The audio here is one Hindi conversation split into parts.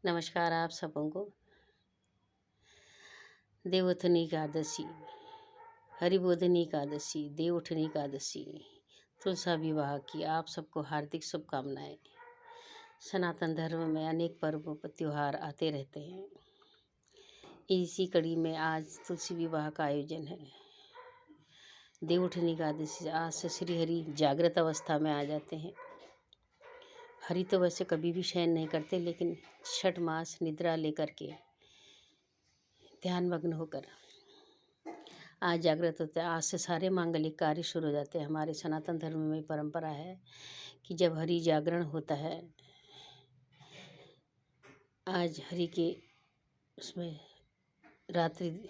नमस्कार आप सबों को। देवउठनी एकादशी, हरिबोधिनी एकादशी, देवउठनी एकादशी, तुलसा विवाह की आप सबको हार्दिक शुभकामनाएं। सनातन धर्म में अनेक पर्व त्योहार आते रहते हैं। इसी कड़ी में आज तुलसी विवाह का आयोजन है। देवउठनी एकादशी आज से श्री हरि जागृत अवस्था में आ जाते हैं। हरि तो वैसे कभी भी शयन नहीं करते, लेकिन 6 मास निद्रा लेकर के ध्यान मग्न होकर आज जागृत होते हैं। आज से सारे मांगलिक कार्य शुरू हो जाते हैं। हमारे सनातन धर्म में परंपरा है कि जब हरि जागरण होता है, आज हरि के उसमें रात्रि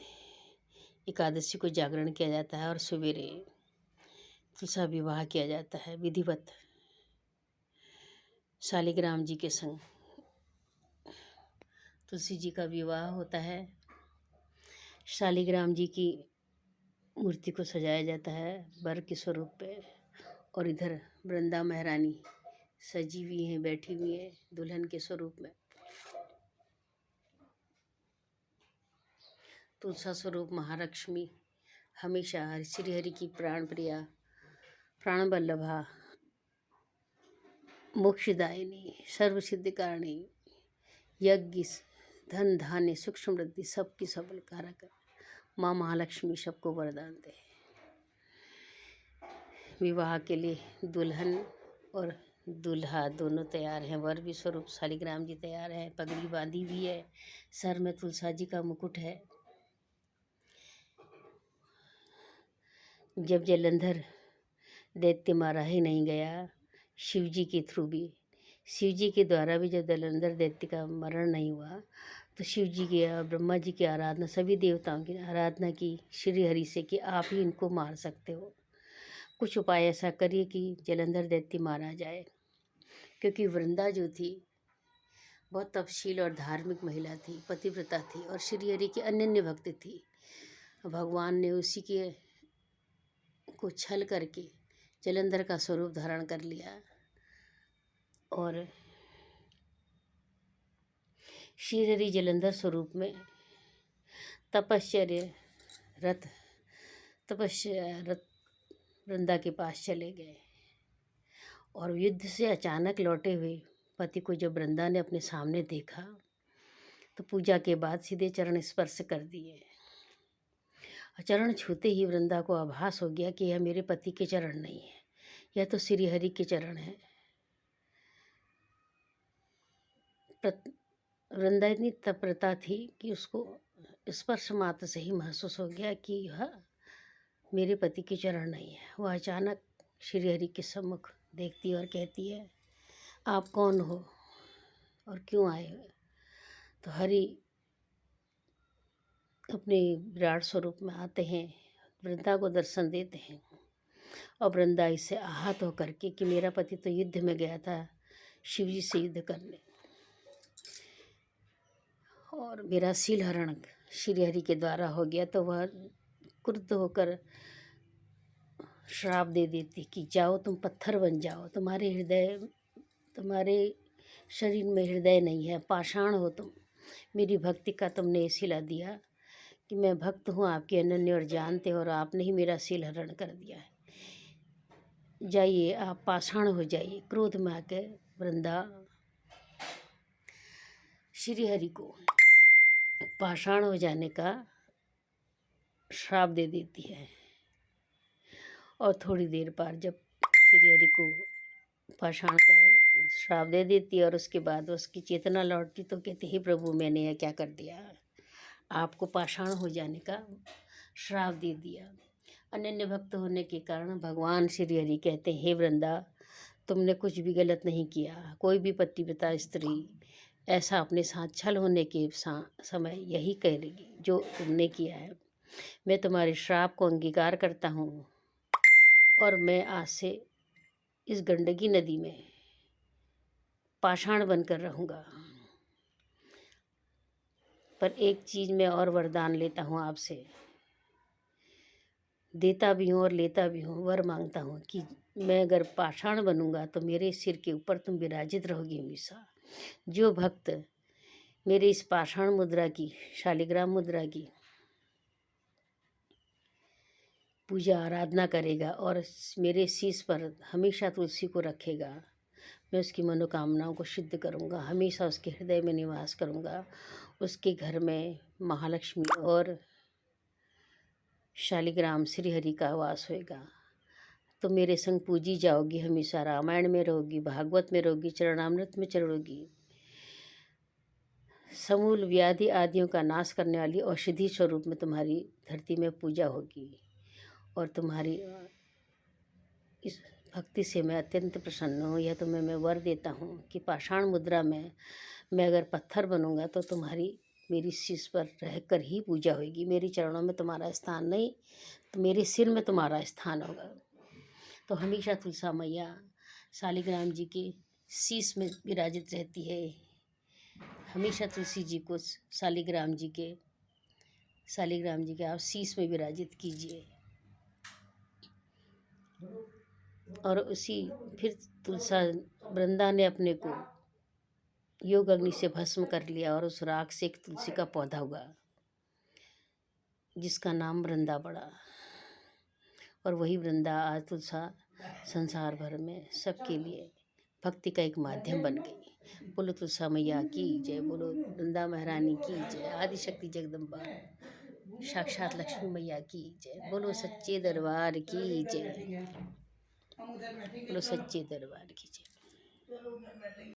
एकादशी को जागरण किया जाता है और सवेरे तुलसा विवाह किया जाता है विधिवत। शालिग्राम जी के संग तुलसी जी का विवाह होता है। शालिग्राम जी की मूर्ति को सजाया जाता है वर के स्वरूप पे, और इधर वृंदा महारानी सजी हुई हैं, बैठी हुई हैं दुल्हन के स्वरूप में। तुलसा स्वरूप महालक्ष्मी हमेशा श्री हरि की प्राण प्रिया, प्राण वल्लभा, मोक्षदायिनी, सर्वसिद्धिकारिणी, यज्ञ, धन धान्य, सूक्ष्म वृद्धि, सबकी सबल कारक माँ महालक्ष्मी सबको वरदान दे। विवाह के लिए दुल्हन और दूल्हा दोनों तैयार हैं। वर भी स्वरूप शालिग्राम जी तैयार हैं, पगड़ी बांधी भी है, सर में तुलसा जी का मुकुट है। जब जलंधर दैत्य मारा ही नहीं गया, शिव जी के थ्रू भी, शिव जी के द्वारा भी जब जलंधर दैत्य का मरण नहीं हुआ, तो शिव जी की और ब्रह्मा जी की आराधना, सभी देवताओं की आराधना की श्री हरि से कि आप ही इनको मार सकते हो, कुछ उपाय ऐसा करिए कि जलंधर दैत्य मारा जाए। क्योंकि वृंदा जो थी बहुत तपशील और धार्मिक महिला थी, पतिव्रता थी और श्री हरि की अनन्य भक्त थी। भगवान ने उसी के को छल करके जलंधर का स्वरूप धारण कर लिया और श्री हरि जलंधर स्वरूप में तपश्चर्य रथ वृंदा के पास चले गए। और युद्ध से अचानक लौटे हुए पति को जब वृंदा ने अपने सामने देखा, तो पूजा के बाद सीधे चरण स्पर्श कर दिए। चरण छूते ही वृंदा को आभास हो गया कि यह मेरे पति के चरण नहीं है, यह तो श्री हरि के चरण है। वृंदा इतनी तत्परता थी कि उसको स्पर्श मात्र से ही महसूस हो गया कि यह मेरे पति के चरण नहीं है। वह अचानक श्री हरि के सम्मुख देखती है और कहती है, आप कौन हो और क्यों आए हो? तो हरि अपने विराट स्वरूप में आते हैं, वृंदा को दर्शन देते हैं और वृंदा इससे आहत होकर के कि मेरा पति तो युद्ध में गया था शिव जी से युद्ध करने, और मेरा शील हरण श्री हरि के द्वारा हो गया, तो वह क्रुद्ध होकर श्राप दे देती कि जाओ तुम पत्थर बन जाओ, तुम्हारे शरीर में हृदय नहीं है, पाषाण हो तुम। मेरी भक्ति का तुमने सिला दिया कि मैं भक्त हूँ आपके अनन्य और जानते हो, और आपने ही मेरा शील हरण कर दिया है। जाइए आप पाषाण हो जाइए। क्रोध में आकर वृंदा श्री हरि को पाषाण हो जाने का श्राप दे देती है। और थोड़ी देर बाद जब श्री हरि को पाषाण का श्राप दे देती है और उसके बाद उसकी चेतना लौटती, तो कहती हे प्रभु, मैंने यह क्या कर दिया, आपको पाषाण हो जाने का श्राप दे दिया। अनन्य भक्त होने के कारण भगवान श्री हरि कहते हैं, हे वृंदा, तुमने कुछ भी गलत नहीं किया। कोई भी पतिव्रता स्त्री ऐसा अपने साथ छल होने के समय यही कहेगी जो तुमने किया है। मैं तुम्हारे श्राप को अंगीकार करता हूँ और मैं आज से इस गंडकी नदी में पाषाण बनकर रहूँगा। पर एक चीज़ मैं और वरदान लेता हूँ आपसे, देता भी हूँ और लेता भी हूँ। वर मांगता हूँ कि मैं अगर पाषाण बनूंगा तो मेरे सिर के ऊपर तुम विराजित रहोगी हमेशा। जो भक्त मेरे इस पाषाण मुद्रा की, शालिग्राम मुद्रा की पूजा आराधना करेगा और मेरे शीश पर हमेशा तुलसी को रखेगा, मैं उसकी मनोकामनाओं को सिद्ध करूँगा, हमेशा उसके हृदय में निवास करूँगा। उसके घर में महालक्ष्मी और शालिग्राम श्रीहरि का वास होएगा। तो मेरे संग पूजी जाओगी, हमेशा रामायण में रहोगी, भागवत में रहोगी, चरणामृत में चढ़ोगी। समूल व्याधि आदियों का नाश करने वाली औषधि स्वरूप में तुम्हारी धरती में पूजा होगी। और तुम्हारी इस भक्ति से मैं अत्यंत प्रसन्न हूँ। यह तुम्हें मैं वर देता हूँ कि पाषाण मुद्रा में मैं अगर पत्थर बनूंगा तो तुम्हारी मेरी शीश पर रहकर ही पूजा होगी। मेरे चरणों में तुम्हारा स्थान नहीं, तो मेरे सिर में तुम्हारा स्थान होगा। तो हमेशा तुलसा मैया शालिग्राम जी के शीश में विराजित रहती है। हमेशा तुलसी जी को शालिग्राम जी के आप शीश में विराजित कीजिए। और उसी फिर तुलसा वृंदा ने अपने को योग अग्नि से भस्म कर लिया और उस राख से एक तुलसी का पौधा हुआ जिसका नाम वृंदा पड़ा। और वही वृंदा आज तुलसा संसार भर में सबके लिए भक्ति का एक माध्यम बन गई। बोलो तुलसा मैया की जय, बोलो वृंदा महारानी की जय, आदिशक्ति जगदम्बा साक्षात लक्ष्मी मैया की जय, बोलो सच्चे दरबार की जय, बोलो सच्चे दरबार की जय।